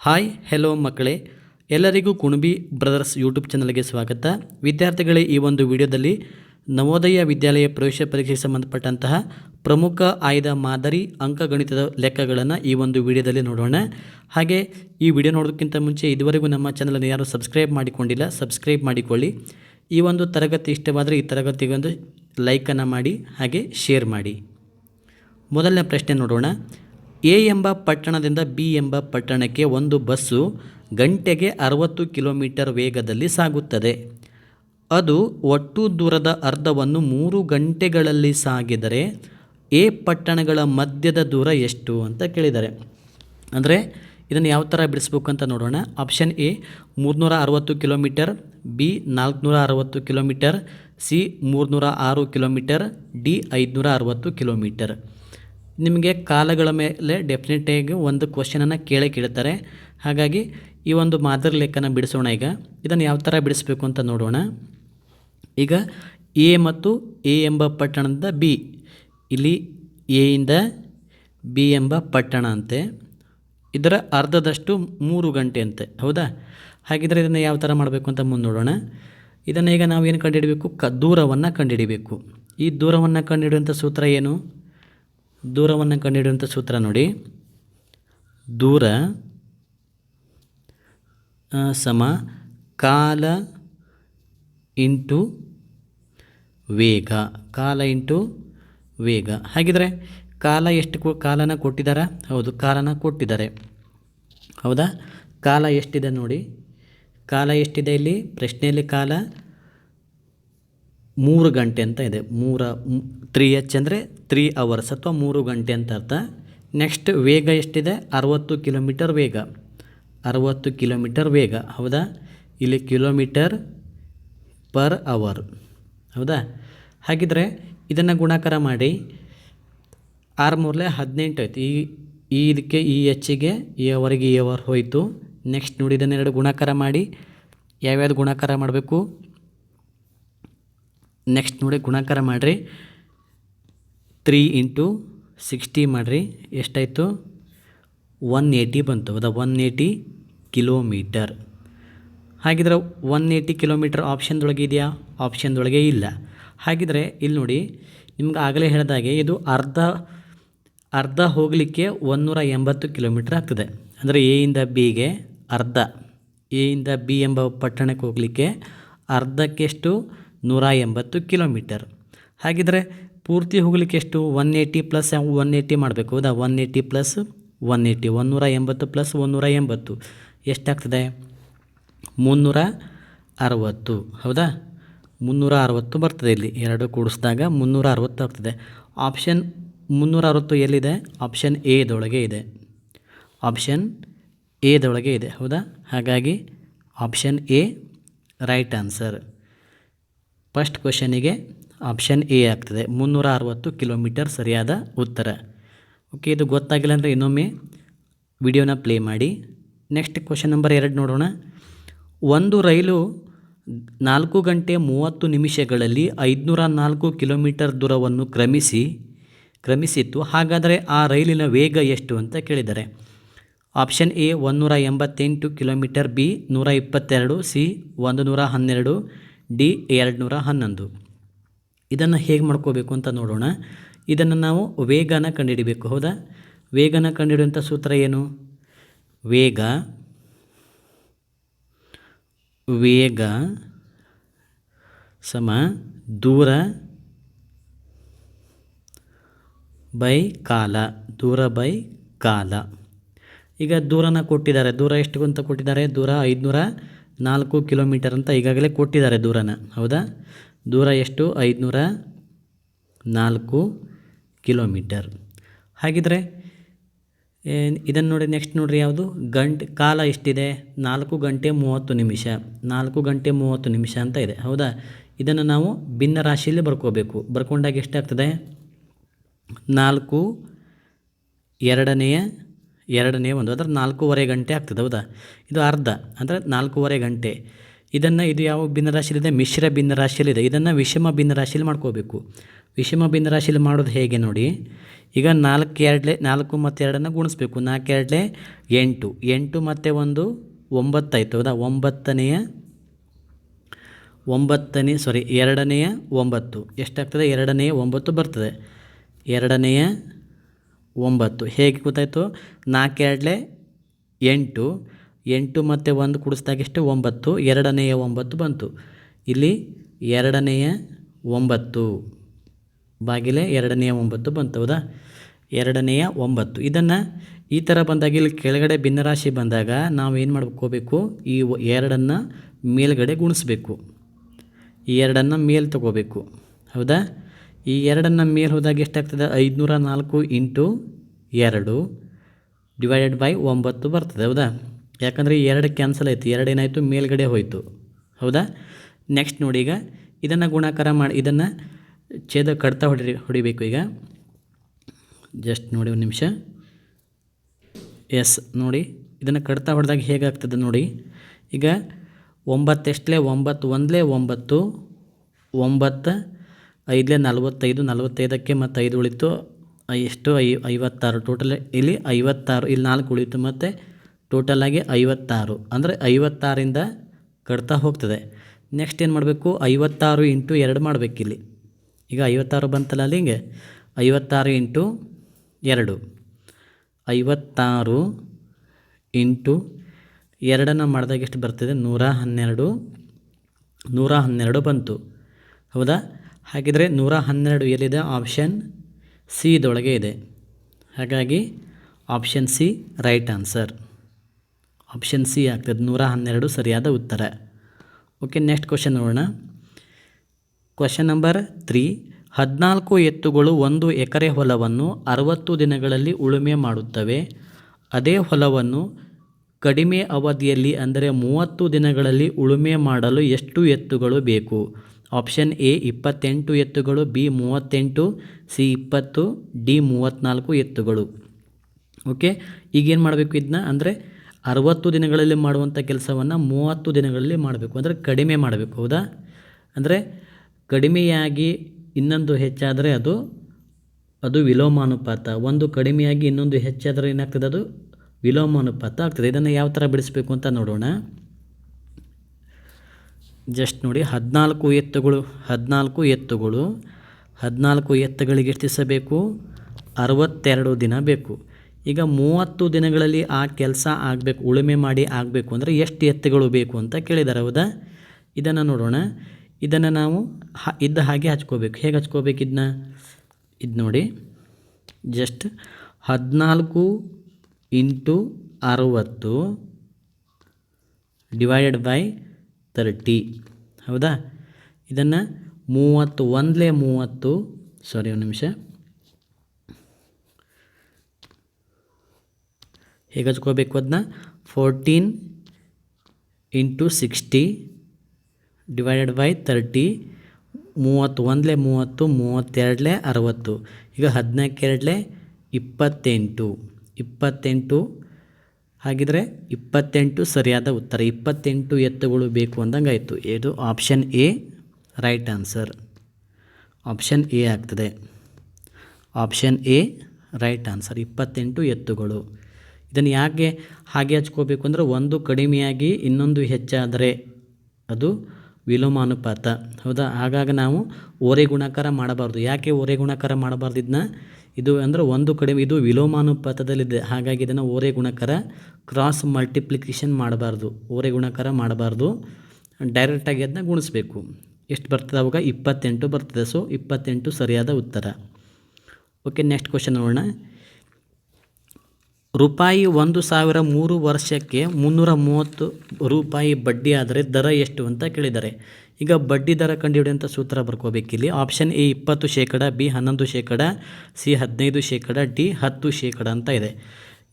Hi hello ಮಕ್ಕಳೇ, ಎಲ್ಲರಿಗೂ Kunbi brothers YouTube ಚಾನಲ್ಗೆ ಸ್ವಾಗತ. ವಿದ್ಯಾರ್ಥಿಗಳೇ, ಈ ಒಂದು ವಿಡಿಯೋದಲ್ಲಿ ನವೋದಯ ವಿದ್ಯಾಲಯ ಪ್ರವೇಶ ಪರೀಕ್ಷೆಗೆ ಸಂಬಂಧಪಟ್ಟಂತಹ ಪ್ರಮುಖ ಆಯ್ದ ಮಾದರಿ ಅಂಕಗಣಿತದ ಲೆಕ್ಕಗಳನ್ನು ಈ ಒಂದು ವಿಡಿಯೋದಲ್ಲಿ ನೋಡೋಣ. ಹಾಗೆ ಈ ವಿಡಿಯೋ ನೋಡೋದಕ್ಕಿಂತ ಮುಂಚೆ ಇದುವರೆಗೂ ನಮ್ಮ ಚಾನಲನ್ನು ಯಾರು ಸಬ್ಸ್ಕ್ರೈಬ್ ಮಾಡಿಕೊಂಡಿಲ್ಲ, ಸಬ್ಸ್ಕ್ರೈಬ್ ಮಾಡಿಕೊಳ್ಳಿ. ಈ ಒಂದು ತರಗತಿ ಇಷ್ಟವಾದರೆ ಈ ತರಗತಿಗೊಂದು ಲೈಕನ್ನು ಮಾಡಿ ಹಾಗೆ ಶೇರ್ ಮಾಡಿ. ಮೊದಲನೇ ಪ್ರಶ್ನೆ ನೋಡೋಣ. ಎ ಎಂಬ ಪಟ್ಟಣದಿಂದ ಬಿ ಎಂಬ ಪಟ್ಟಣಕ್ಕೆ ಒಂದು ಬಸ್ಸು ಗಂಟೆಗೆ 60 ಕಿಲೋಮೀಟರ್ ವೇಗದಲ್ಲಿ ಸಾಗುತ್ತದೆ. ಅದು ಒಟ್ಟು ದೂರದ ಅರ್ಧವನ್ನು 3 ಗಂಟೆಗಳಲ್ಲಿ ಸಾಗಿದರೆ ಎ ಪಟ್ಟಣಗಳ ಮಧ್ಯದ ದೂರ ಎಷ್ಟು ಅಂತ ಕೇಳಿದ್ದಾರೆ. ಅಂದರೆ ಇದನ್ನು ಯಾವ ಥರ ಬಿಡಿಸ್ಬೇಕು ಅಂತ ನೋಡೋಣ. Option A 360 kilometre, B 460 kilometre, C 306 kilometre, D 560 kilometre. ನಿಮಗೆ ಕಾಲಗಳ ಮೇಲೆ ಡೆಫಿನೆಟಾಗಿ ಒಂದು ಕ್ವಶನನ್ನು ಕೇಳ್ತಾರೆ. ಹಾಗಾಗಿ ಈ ಒಂದು ಮಾದರಿ ಲೆಕ್ಕನ ಬಿಡಿಸೋಣ. ಈಗ ಇದನ್ನು ಯಾವ ಥರ ಬಿಡಿಸ್ಬೇಕು ಅಂತ ನೋಡೋಣ. ಈಗ ಎ ಮತ್ತು ಎ ಎಂಬ ಪಟ್ಟಣದಿಂದ ಬಿ, ಇಲ್ಲಿ ಎ ಇಂದ ಬಿ ಎಂಬ ಪಟ್ಟಣ ಅಂತೆ, ಇದರ ಅರ್ಧದಷ್ಟು 3 ಗಂಟೆ ಅಂತೆ, ಹೌದಾ? ಹಾಗಿದ್ರೆ ಇದನ್ನು ಯಾವ ಥರ ಮಾಡಬೇಕು ಅಂತ ಮುಂದೆ ನೋಡೋಣ. ಇದನ್ನು ಈಗ ನಾವು ಏನು ಕಂಡುಹಿಡಬೇಕು? ದೂರವನ್ನು ಕಂಡುಹಿಡಬೇಕು. ಈ ದೂರವನ್ನು ಕಂಡುಹಿಡಿಯುವಂಥ ಸೂತ್ರ ಏನು? ದೂರವನ್ನು ಕಂಡುಹಿಡಿಯುವಂಥ ಸೂತ್ರ ನೋಡಿ. ದೂರ ಸಮ ಕಾಲ ಇಂಟು ವೇಗ, ಕಾಲ ಇಂಟು ವೇಗ. ಹಾಗಿದ್ರೆ ಕಾಲ ಎಷ್ಟು ಕಾಲನ ಕೊಟ್ಟಿದ್ದಾರಾ? ಹೌದು, ಕಾಲನ ಕೊಟ್ಟಿದ್ದಾರೆ, ಹೌದಾ? ಕಾಲ ಎಷ್ಟಿದೆ ನೋಡಿ. ಕಾಲ ಎಷ್ಟಿದೆ ಇಲ್ಲಿ ಪ್ರಶ್ನೆಯಲ್ಲಿ? ಕಾಲ 3 ಗಂಟೆ ಅಂತ ಇದೆ. 3H ಅಂದರೆ 3 hours ಅಥವಾ 3 ಗಂಟೆ ಅಂತ ಅರ್ಥ. ನೆಕ್ಸ್ಟ್ ವೇಗ ಎಷ್ಟಿದೆ? 60 ಕಿಲೋಮೀಟರ್ ವೇಗ, 60 ಕಿಲೋಮೀಟರ್ ವೇಗ, ಹೌದಾ? ಇಲ್ಲಿ ಕಿಲೋಮೀಟರ್ ಪರ್ ಅವರ್, ಹೌದಾ? ಹಾಗಿದ್ರೆ ಇದನ್ನು ಗುಣಾಕಾರ ಮಾಡಿ. 6 3 18 ಆಯಿತು. ಈ ಇದಕ್ಕೆ ಈ ಹೆಚ್ಚಿಗೆ ಈ ಅವರಿಗೆ ಈ ಅವರ್ ಹೋಯಿತು. ನೆಕ್ಸ್ಟ್ ನೋಡಿ, ಇದನ್ನೆರಡು ಗುಣಾಕಾರ ಮಾಡಿ. ಯಾವ್ಯಾವುದು ಗುಣಾಕಾರ ಮಾಡಬೇಕು? ನೆಕ್ಸ್ಟ್ ನೋಡಿ, ಗುಣಾಕಾರ ಮಾಡಿರಿ. 3 × 60 ಮಾಡಿರಿ. ಎಷ್ಟಾಯಿತು? 180 ಬಂತು, ಹೌದಾ? 180 ಕಿಲೋಮೀಟರ್. ಹಾಗಿದ್ರೆ 180 ಕಿಲೋಮೀಟರ್ ಆಪ್ಷನ್ದೊಳಗೆ ಇದೆಯಾ? ಆಪ್ಷನ್ದೊಳಗೆ ಇಲ್ಲ. ಹಾಗಿದ್ರೆ ಇಲ್ಲಿ ನೋಡಿ, ನಿಮ್ಗೆ ಆಗಲೇ ಹೇಳಿದಾಗೆ ಇದು ಅರ್ಧ ಹೋಗಲಿಕ್ಕೆ 180 ಕಿಲೋಮೀಟರ್ ಆಗ್ತದೆ. ಅಂದರೆ ಎ ಇಂದ ಬಿಗೆ ಅರ್ಧ, ಎ ಇಂದ ಬಿ ಎಂಬ ಪಟ್ಟಣಕ್ಕೆ ಹೋಗಲಿಕ್ಕೆ ಅರ್ಧಕ್ಕೆಷ್ಟು? 180 ಕಿಲೋಮೀಟರ್. ಹಾಗಿದ್ರೆ ಪೂರ್ತಿ ಹೋಗಲಿಕ್ಕೆ ಎಷ್ಟು? 180 ಪ್ಲಸ್ 180 ಮಾಡಬೇಕು, ಹೌದಾ? 180 ಪ್ಲಸ್ 180, 180 ಪ್ಲಸ್ 180 ಎಷ್ಟಾಗ್ತದೆ? 360, ಹೌದಾ? 360 ಬರ್ತದೆ. ಇಲ್ಲಿ ಎರಡು ಕೂಡಿಸಿದಾಗ 360 ಆಗ್ತದೆ. ಆಪ್ಷನ್ 360 ಎಲ್ಲಿದೆ? ಆಪ್ಷನ್ ಎದೊಳಗೆ ಇದೆ, ಆಪ್ಷನ್ ಎದೊಳಗೆ ಇದೆ, ಹೌದಾ? ಹಾಗಾಗಿ option A right answer. First ಕ್ವಶನಿಗೆ ಆಪ್ಷನ್ ಎ ಆಗ್ತದೆ, 360 ಕಿಲೋಮೀಟರ್ ಸರಿಯಾದ ಉತ್ತರ. ಓಕೆ, ಇದು ಗೊತ್ತಾಗಿಲ್ಲ ಅಂದರೆ ಇನ್ನೊಮ್ಮೆ ವಿಡಿಯೋನ ಪ್ಲೇ ಮಾಡಿ. ನೆಕ್ಸ್ಟ್ ಕ್ವಶನ್ ನಂಬರ್ 2 ನೋಡೋಣ. ಒಂದು ರೈಲು 4 ಗಂಟೆ 30 ನಿಮಿಷಗಳಲ್ಲಿ 504 ಕಿಲೋಮೀಟರ್ ದೂರವನ್ನು ಕ್ರಮಿಸಿತ್ತು. ಹಾಗಾದರೆ ಆ ರೈಲಿನ ವೇಗ ಎಷ್ಟು ಅಂತ ಕೇಳಿದ್ದಾರೆ. Option A 188 kilometre, B 122, C 112, D 211. ಇದನ್ನು ಹೇಗೆ ಮಾಡ್ಕೋಬೇಕು ಅಂತ ನೋಡೋಣ. ಇದನ್ನು ನಾವು ವೇಗನ ಕಂಡುಹಿಡಬೇಕು, ಹೌದಾ? ವೇಗನ ಕಂಡುಹಿಡಿಯುವಂಥ ಸೂತ್ರ ಏನು? ವೇಗ ಸಮ ದೂರ ಬೈ ಕಾಲ, ದೂರ ಬೈ ಕಾಲ. ಈಗ ದೂರನ ಕೊಟ್ಟಿದ್ದಾರೆ. ದೂರ ಎಷ್ಟು ಅಂತ ಕೊಟ್ಟಿದ್ದಾರೆ? ದೂರ 504 ಕಿಲೋಮೀಟರ್ ಅಂತ ಈಗಾಗಲೇ ಕೊಟ್ಟಿದ್ದಾರೆ ದೂರನ, ಹೌದಾ? ದೂರ ಎಷ್ಟು? 504 ಕಿಲೋಮೀಟರ್. ಹಾಗಿದ್ರೆ ಇದನ್ನು ನೋಡಿ. ನೆಕ್ಸ್ಟ್ ನೋಡಿರಿ, ಯಾವುದು? ಕಾಲ ಎಷ್ಟಿದೆ? 4 ಗಂಟೆ 30 ನಿಮಿಷ, 4 ಗಂಟೆ 30 ನಿಮಿಷ ಅಂತ ಇದೆ, ಹೌದಾ? ಇದನ್ನು ನಾವು ಭಿನ್ನ ರಾಶಿಯಲ್ಲಿ ಬರ್ಕೋಬೇಕು. ಬರ್ಕೊಂಡಾಗ ಎಷ್ಟಾಗ್ತದೆ? 4 ಎರಡನೇ ಒಂದು, ಅಂದರೆ 4.5 ಗಂಟೆ ಆಗ್ತದೆ, ಹೌದಾ? ಇದು ಅರ್ಧ ಅಂದರೆ 4.5 ಗಂಟೆ. ಇದು ಯಾವ ಭಿನ್ನರಾಶಿಯಲ್ಲಿದೆ? ಮಿಶ್ರ ಭಿನ್ನರಾಶಿಯಲ್ಲಿದೆ. ಇದನ್ನು ವಿಷಮ ಭಿನ್ನರಾಶಿಯಲ್ಲಿ ಮಾಡ್ಕೋಬೇಕು. ವಿಷಮ ಭಿನ್ನರಾಶಿಯಲ್ಲಿ ಮಾಡೋದು ಹೇಗೆ ನೋಡಿ. ಈಗ 4 ಮತ್ತು 2 ಗುಣಿಸ್ಬೇಕು. 4 8, 8 ಮತ್ತು 1 9 ಆಯಿತು ಹೌದಾ. 2ನೇ 9 ಎಷ್ಟಾಗ್ತದೆ, 2ನೇ 9 ಬರ್ತದೆ. 2ನೇ 9 ಹೇಗೆ ಗೊತ್ತಾಯಿತು, 4 8, 8 ಮತ್ತು 1 ಕೂಡಿಸಿದಾಗ ಎಷ್ಟು 9, 2ನೇ 9 ಬಂತು. ಇಲ್ಲಿ 2ನೇ 9 ಬಾಗಿಲೆ 2ನೇ 9 ಬಂತು ಹೌದಾ. 2ನೇ 9 ಇದನ್ನು ಈ ಥರ ಬಂದಾಗ ಇಲ್ಲಿ ಕೆಳಗಡೆ ಭಿನ್ನರಾಶಿ ಬಂದಾಗ ನಾವು ಏನು ಮಾಡ್ಕೋಬೇಕು, ಈ 2 ಮೇಲ್ಗಡೆ ಗುಣಿಸ್ಬೇಕು. ಈ 2 ಮೇಲೆ ತಗೋಬೇಕು ಹೌದಾ. ಈ 2 ಮೇಲೆ ಹೋದಾಗ ಎಷ್ಟಾಗ್ತದೆ, 504 ಇಂಟು 2 ಡಿವೈಡೆಡ್ ಬೈ 9 ಬರ್ತದೆ ಹೌದಾ. ಯಾಕಂದರೆ ಈ 2 ಕ್ಯಾನ್ಸಲ್ ಆಯಿತು, 2 ಏನಾಯಿತು ಮೇಲ್ಗಡೆ ಹೋಯಿತು ಹೌದಾ. ನೆಕ್ಸ್ಟ್ ನೋಡಿ, ಈಗ ಇದನ್ನು ಗುಣಾಕಾರ ಮಾಡಿ ಇದನ್ನು ಛೇದ ಕಡ್ತಾ ಹೊಡಿಬೇಕು. ಈಗ ಜಸ್ಟ್ ನೋಡಿ ಒಂದು ನಿಮಿಷ. ಎಸ್ ನೋಡಿ, ಇದನ್ನು ಕಡ್ತಾ ಹೊಡೆದಾಗ ಹೇಗಾಗ್ತದೆ ನೋಡಿ. ಈಗ 9 ಎಷ್ಟಲೇ 9, 1 9, 9 5 45, 45ಕ್ಕೆ ಮತ್ತು 5 ಉಳಿತು ಎಷ್ಟು 56. ಟೋಟಲ್ ಇಲ್ಲಿ 56, ಇಲ್ಲಿ 4 ಉಳಿತು ಮತ್ತು ಟೋಟಲಾಗಿ 56. ಅಂದರೆ 56ರಿಂದ ಕಡ್ತಾ ಹೋಗ್ತದೆ. ನೆಕ್ಸ್ಟ್ ಏನು ಮಾಡಬೇಕು, 56 ಇಂಟು 2 ಮಾಡಬೇಕಿಲ್ಲಿ. ಈಗ 56 ಬಂತಲ್ಲ ಅಲ್ಲಿ, ಹಿಂಗೆ 56 ಇಂಟು 2, 56 ಇಂಟು 2 ಮಾಡಿದಾಗ ಎಷ್ಟು ಬರ್ತದೆ, 112 ಬಂತು ಹೌದಾ. ಹಾಗಿದ್ರೆ 112 ಎಲ್ಲಿದೆ, ಆಪ್ಷನ್ ಸಿ ಇದೊಳಗೆ ಇದೆ. ಹಾಗಾಗಿ option C right answer. Option C ಆಗ್ತದೆ, 112 ಸರಿಯಾದ ಉತ್ತರ. ಓಕೆ, ನೆಕ್ಸ್ಟ್ ಕ್ವಶನ್ ನೋಡೋಣ. Question number 3. 14 ಎತ್ತುಗಳು 1 ಎಕರೆ ಹೊಲವನ್ನು 60 ದಿನಗಳಲ್ಲಿ ಉಳುಮೆ ಮಾಡುತ್ತವೆ. ಅದೇ ಹೊಲವನ್ನು ಕಡಿಮೆ ಅವಧಿಯಲ್ಲಿ ಅಂದರೆ 30 ದಿನಗಳಲ್ಲಿ ಉಳುಮೆ ಮಾಡಲು ಎಷ್ಟು ಎತ್ತುಗಳು ಬೇಕು? ಆಪ್ಷನ್ ಎ 28 ಎತ್ತುಗಳು, ಬಿ 38, ಸಿ 20, ಡಿ 34 ಎತ್ತುಗಳು. ಓಕೆ, ಈಗೇನು ಮಾಡಬೇಕು ಇದನ್ನ ಅಂದರೆ 60 ದಿನಗಳಲ್ಲಿ ಮಾಡುವಂಥ ಕೆಲಸವನ್ನು 30 ದಿನಗಳಲ್ಲಿ ಮಾಡಬೇಕು, ಅಂದರೆ ಕಡಿಮೆ ಮಾಡಬೇಕು ಹೌದಾ. ಅಂದರೆ ಕಡಿಮೆಯಾಗಿ ಇನ್ನೊಂದು ಹೆಚ್ಚಾದರೆ ಅದು ವಿಲೋಮಾನುಪಾತ. ಒಂದು ಕಡಿಮೆಯಾಗಿ ಇನ್ನೊಂದು ಹೆಚ್ಚಾದರೆ ಏನಾಗ್ತದೆ, ಅದು ವಿಲೋಮಾನುಪಾತ ಆಗ್ತದೆ. ಇದನ್ನು ಯಾವ ಥರ ಬಿಡಿಸ್ಬೇಕು ಅಂತ ನೋಡೋಣ. ಜಸ್ಟ್ ನೋಡಿ, 14 ಎತ್ತುಗಳಿಗೆ ಎಷ್ಟು ದಿವಸ ಬೇಕು, 62 ದಿನ ಬೇಕು. ಈಗ 30 ದಿನಗಳಲ್ಲಿ ಆ ಕೆಲಸ ಆಗಬೇಕು, ಉಳುಮೆ ಮಾಡಿ ಆಗಬೇಕು ಅಂದರೆ ಎಷ್ಟು ಎತ್ತುಗಳು ಬೇಕು ಅಂತ ಕೇಳಿದ್ದಾರೆ ಹೌದಾ. ಇದನ್ನು ನೋಡೋಣ. ಇದನ್ನು ನಾವು ಇದ್ದ ಹಾಗೆ ಹಚ್ಕೋಬೇಕು. ಹೇಗೆ ಹಚ್ಕೋಬೇಕು ಇದನ್ನ, ಇದು ನೋಡಿ, ಜಸ್ಟ್ 14 ಇಂಟು 60 ಡಿವೈಡೆಡ್ ಬೈ 30 ಹೌದಾ. ಇದನ್ನು 30 ಸಾರಿ ಒಂದು ನಿಮಿಷ, ಹೇಗೆ ಹಚ್ಕೋಬೇಕು ಅದನ್ನ, 14 ಇಂಟು 60 ಡಿವೈಡೆಡ್ ಬೈ 30, 31 30, 32 60. ಈಗ 14 28 ಹಾಗಿದ್ರೆ 28 ಸರಿಯಾದ ಉತ್ತರ. 28 ಎತ್ತುಗಳು ಬೇಕು ಅಂದಂಗೆ ಆಯಿತು. ಇದು option A right answer. Option A ಆಗ್ತದೆ. ಆಪ್ಷನ್ ಎ ರೈಟ್ ಆನ್ಸರ್, 28 ಎತ್ತುಗಳು. ಇದನ್ನು ಯಾಕೆ ಹಾಗೆ ಹಚ್ಕೋಬೇಕು ಅಂದರೆ, ಒಂದು ಕಡಿಮೆಯಾಗಿ ಇನ್ನೊಂದು ಹೆಚ್ಚಾದರೆ ಅದು ವಿಲೋಮಾನುಪಾತ ಹೌದಾ. ಹಾಗಾಗಿ ನಾವು ಓರೆ ಗುಣಾಕಾರ ಮಾಡಬಾರ್ದು. ಯಾಕೆ ಓರೆ ಗುಣಾಕಾರ ಮಾಡಬಾರ್ದು ಇದನ್ನ, ಇದು ಅಂದರೆ ಒಂದು ಕಡಿಮೆ, ಇದು ವಿಲೋಮಾನುಪಾತದಲ್ಲಿದೆ. ಹಾಗಾಗಿ ಇದನ್ನು ಓರೆ ಗುಣಾಕಾರ ಕ್ರಾಸ್ ಮಲ್ಟಿಪ್ಲಿಕೇಶನ್ ಮಾಡಬಾರ್ದು, ಓರೆ ಗುಣಾಕಾರ ಮಾಡಬಾರ್ದು. ಡೈರೆಕ್ಟಾಗಿ ಅದನ್ನ ಗುಣಿಸ್ಬೇಕು. ಎಷ್ಟು ಬರ್ತದೆ ಅವಾಗ, 28 ಬರ್ತದೆ. ಸೊ 28 ಸರಿಯಾದ ಉತ್ತರ. ಓಕೆ, ನೆಕ್ಸ್ಟ್ ಕ್ವಶನ್ ನೋಡೋಣ. ರೂಪಾಯಿ 1000 3 ವರ್ಷಕ್ಕೆ 330 ರೂಪಾಯಿ ಬಡ್ಡಿ ಆದರೆ ದರ ಎಷ್ಟು ಅಂತ ಕೇಳಿದ್ದಾರೆ. ಈಗ ಬಡ್ಡಿ ದರ ಕಂಡುಹಿಡಿಯುವಂಥ ಸೂತ್ರ ಬರ್ಕೋಬೇಕಿಲ್ಲಿ. Option A 20%, B 11%, C 15%, D 10% ಅಂತ ಇದೆ.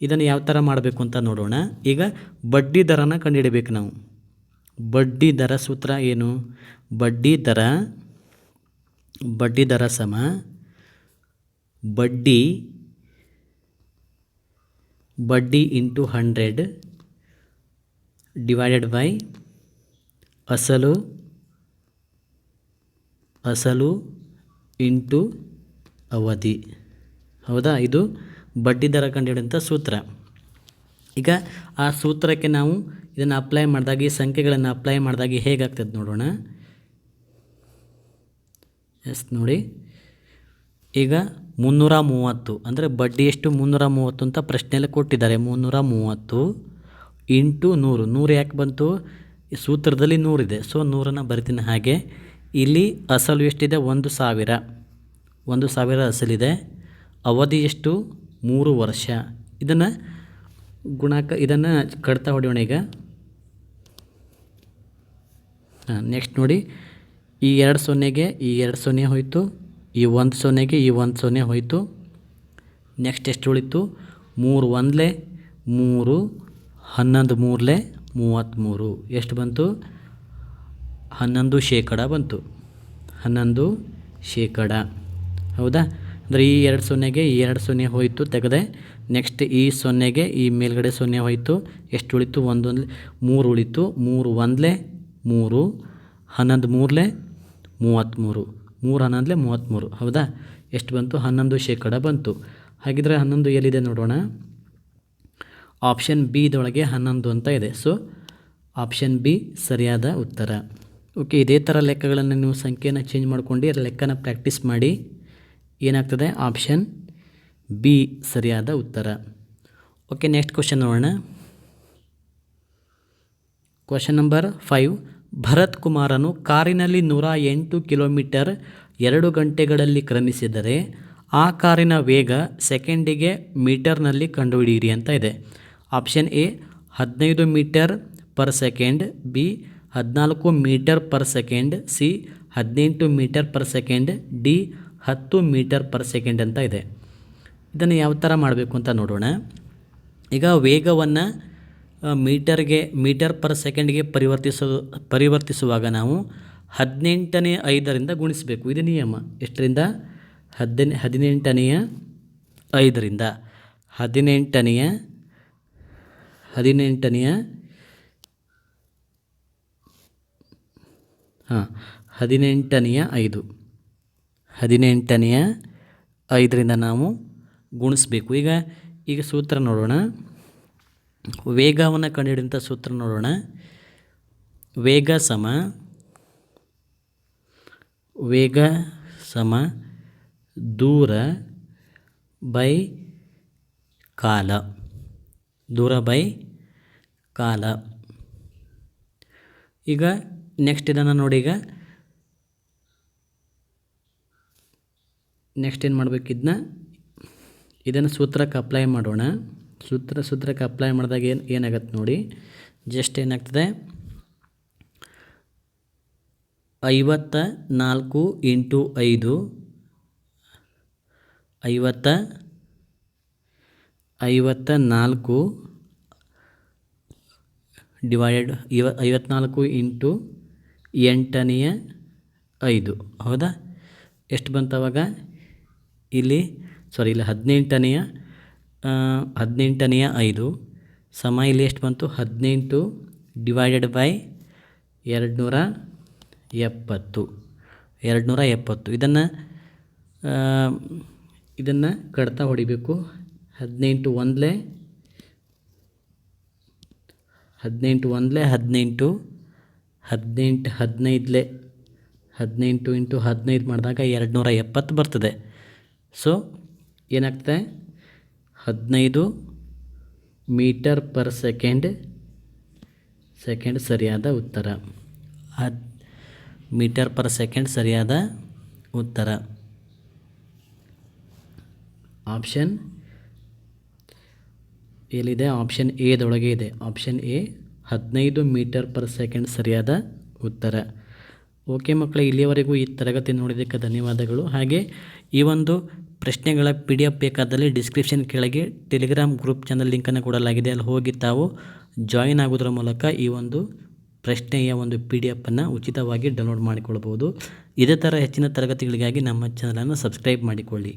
ಇದನ್ನು ಯಾವ ಥರ ಮಾಡಬೇಕು ಅಂತ ನೋಡೋಣ. ಈಗ ಬಡ್ಡಿ ದರನ ಕಂಡುಹಿಡಬೇಕು ನಾವು. ಬಡ್ಡಿ ದರ ಸೂತ್ರ ಏನು, ಬಡ್ಡಿ ದರ ಸಮ ಬಡ್ಡಿ ಇಂಟು 100 ಡಿವೈಡೆಡ್ ಬೈ ಅಸಲು ಇಂಟು ಅವಧಿ. ಹೌದಾ, ಇದು ಬಡ್ಡಿ ದರ ಕಂಡುಹಿಡಿಯುವಂಥ ಸೂತ್ರ. ಈಗ ಆ ಸೂತ್ರಕ್ಕೆ ನಾವು ಇದನ್ನು ಅಪ್ಲೈ ಮಾಡಿದಾಗ, ಈ ಸಂಖ್ಯೆಗಳನ್ನು ಅಪ್ಲೈ ಮಾಡಿದಾಗ ಹೇಗಾಗ್ತದೆ ನೋಡೋಣ. ಎಸ್ ನೋಡಿ, ಈಗ 330 ಅಂದರೆ ಬಡ್ಡಿ ಎಷ್ಟು 330 ಅಂತ ಪ್ರಶ್ನೆಯಲ್ಲಿ ಕೊಟ್ಟಿದ್ದಾರೆ. 330 ಇಂಟು 100. 100 ಯಾಕೆ ಬಂತು? ಈ ಸೂತ್ರದಲ್ಲಿ 100 ಇದೆ, ಸೊ 100ನ್ನು ಬರಿತೀನಿ. ಹಾಗೆ ಇಲ್ಲಿ ಅಸಲು ಎಷ್ಟಿದೆ? 1000. 1000 ಅಸಲಿದೆ. ಅವಧಿ ಎಷ್ಟು? 3 ವರ್ಷ. ಇದನ್ನು ಇದನ್ನು ಕಡ್ತಾ ಹೊಡೆಯೋಣ ಈಗ. ನೆಕ್ಸ್ಟ್ ನೋಡಿ, ಈ 2 0ಗೆ ಈ 2 0 ಹೋಯಿತು, ಈ 1 0ಗೆ ಈ 1 0 ಹೋಯಿತು. ನೆಕ್ಸ್ಟ್ ಎಷ್ಟು ಉಳಿತು? 3 1 3, 11 3 33. ಎಷ್ಟು ಬಂತು? 11% ಬಂತು. 11%. ಹೌದಾ, ಅಂದರೆ ಈ 2 0ಗೆ ಈ 2 0 ಹೋಯಿತು, ತೆಗೆದೆ. ನೆಕ್ಸ್ಟ್ ಈ 0ಗೆ ಈ ಮೇಲ್ಗಡೆ 0 ಹೋಯಿತು. ಎಷ್ಟು ಉಳಿತು? 1 1 3 ಉಳಿತು. 3 1 3, 11 3 33. 3 11 33. ಹೌದಾ, ಎಷ್ಟು ಬಂತು? 11% ಬಂತು. ಹಾಗಿದ್ರೆ 11 ಎಲ್ಲಿದೆ ನೋಡೋಣ. ಆಪ್ಷನ್ ಬಿ ಇದರೊಳಗೆ 11 ಅಂತ ಇದೆ. ಸೊ ಆಪ್ಷನ್ ಬಿ ಸರಿಯಾದ ಉತ್ತರ. ಓಕೆ, ಇದೇ ಥರ ಲೆಕ್ಕಗಳನ್ನು ನೀವು ಸಂಖ್ಯೆಯನ್ನು ಚೇಂಜ್ ಮಾಡ್ಕೊಂಡು ಲೆಕ್ಕನ ಪ್ರಾಕ್ಟೀಸ್ ಮಾಡಿ. ಏನಾಗ್ತದೆ? ಆಪ್ಷನ್ ಬಿ ಸರಿಯಾದ ಉತ್ತರ. ಓಕೆ, ನೆಕ್ಸ್ಟ್ ಕ್ವಶನ್ ನೋಡೋಣ. Question number 5. ಭರತ್ ಕುಮಾರನು ಕಾರಿನಲ್ಲಿ 108 ಕಿಲೋಮೀಟರ್ 2 ಗಂಟೆಗಳಲ್ಲಿ ಕ್ರಮಿಸಿದರೆ ಆ ಕಾರಿನ ವೇಗ ಸೆಕೆಂಡಿಗೆ ಮೀಟರ್ನಲ್ಲಿ ಕಂಡುಹಿಡಿಯಿರಿ ಅಂತ ಇದೆ. Option A 15 meter per second, B 14 meter per second, C 18 meter per second, D 10 meter per second ಅಂತ ಇದೆ. ಇದನ್ನು ಯಾವ ಥರ ಮಾಡಬೇಕು ಅಂತ ನೋಡೋಣ. ಈಗ ವೇಗವನ್ನು ಮೀಟರ್ ಪರ್ ಸೆಕೆಂಡ್ಗೆ ಪರಿವರ್ತಿಸುವಾಗ ನಾವು 18ನೇ 5ರಿಂದ ಗುಣಿಸಬೇಕು. ಇದು ನಿಯಮ. ಎಷ್ಟರಿಂದ? 18ನೇ 5ರಿಂದ. 18ನೇ 5. 18ನೇ 5ರಿಂದ ನಾವು ಗುಣಿಸ್ಬೇಕು. ಈಗ ಸೂತ್ರ ನೋಡೋಣ. ವೇಗವನ್ನು ಕಂಡುಹಿಡಿಯುವಂಥ ಸೂತ್ರ ನೋಡೋಣ. ವೇಗ ಸಮ ದೂರ ಬೈ ಕಾಲ. ದೂರ ಬೈ ಕಾಲ. ಈಗ ನೆಕ್ಸ್ಟ್ ಇದನ್ನು ನೋಡಿ. ಈಗ ನೆಕ್ಸ್ಟ್ ಏನು ಮಾಡಬೇಕು? ಇದನ್ನು ಸೂತ್ರಕ್ಕೆ ಅಪ್ಲೈ ಮಾಡೋಣ. ಸೂತ್ರಕ್ಕೆ ಅಪ್ಲೈ ಮಾಡಿದಾಗ ಏನಾಗತ್ತೆ ನೋಡಿ. ಜಸ್ಟ್ ಏನಾಗ್ತದೆ? 54 ಇಂಟು 5 54 ಡಿವೈಡೆಡ್ 54 ಇಂಟು 8ನೇ 5. ಹೌದಾ, ಎಷ್ಟು ಬಂತು ಅವಾಗ? ಇಲ್ಲಿ 18ನೇ 5 ಸಮ ಇಲ್ಲಿ ಎಷ್ಟು ಬಂತು? 18 ಡಿವೈಡೆಡ್ ಬೈ 270. ಇದನ್ನು ಕಡ್ತಾ ಹೊಡಿಬೇಕು. 18 1 18 18 18 15 18 ಇಂಟು 15 ಮಾಡಿದಾಗ 270 ಬರ್ತದೆ. ಸೊ ಏನಾಗ್ತದೆ? 15 ಮೀಟರ್ ಪರ್ ಸೆಕೆಂಡ್ ಸರಿಯಾದ ಉತ್ತರ. ಮೀಟರ್ ಪರ್ ಸೆಕೆಂಡ್ ಸರಿಯಾದ ಉತ್ತರ. ಆಪ್ಷನ್ ಎಲ್ಲಿದೆ? ಆಪ್ಷನ್ ಎದೊಳಗೆ ಇದೆ. Option A 15 meter per second ಸರಿಯಾದ ಉತ್ತರ. ಓಕೆ ಮಕ್ಕಳೇ, ಇಲ್ಲಿಯವರೆಗೂ ಈ ತರಗತಿ ನೋಡಿದ್ದಕ್ಕೆ ಧನ್ಯವಾದಗಳು. ಹಾಗೆ ಈ ಒಂದು ಪ್ರಶ್ನೆಗಳ PDF ಬೇಕಾದಲ್ಲಿ ಡಿಸ್ಕ್ರಿಪ್ಷನ್ ಕೆಳಗೆ ಟೆಲಿಗ್ರಾಮ್ ಗ್ರೂಪ್ ಚಾನಲ್ ಲಿಂಕನ್ನು ಕೊಡಲಾಗಿದೆ. ಅಲ್ಲಿ ಹೋಗಿ ತಾವು ಜಾಯಿನ್ ಆಗೋದ್ರ ಮೂಲಕ ಈ ಒಂದು ಪ್ರಶ್ನೆಯ ಒಂದು PDF ಉಚಿತವಾಗಿ ಡೌನ್ಲೋಡ್ ಮಾಡಿಕೊಳ್ಬೋದು. ಇದೇ ಥರ ಹೆಚ್ಚಿನ ತರಗತಿಗಳಿಗಾಗಿ ನಮ್ಮ ಚಾನಲನ್ನು ಸಬ್ಸ್ಕ್ರೈಬ್ ಮಾಡಿಕೊಳ್ಳಿ.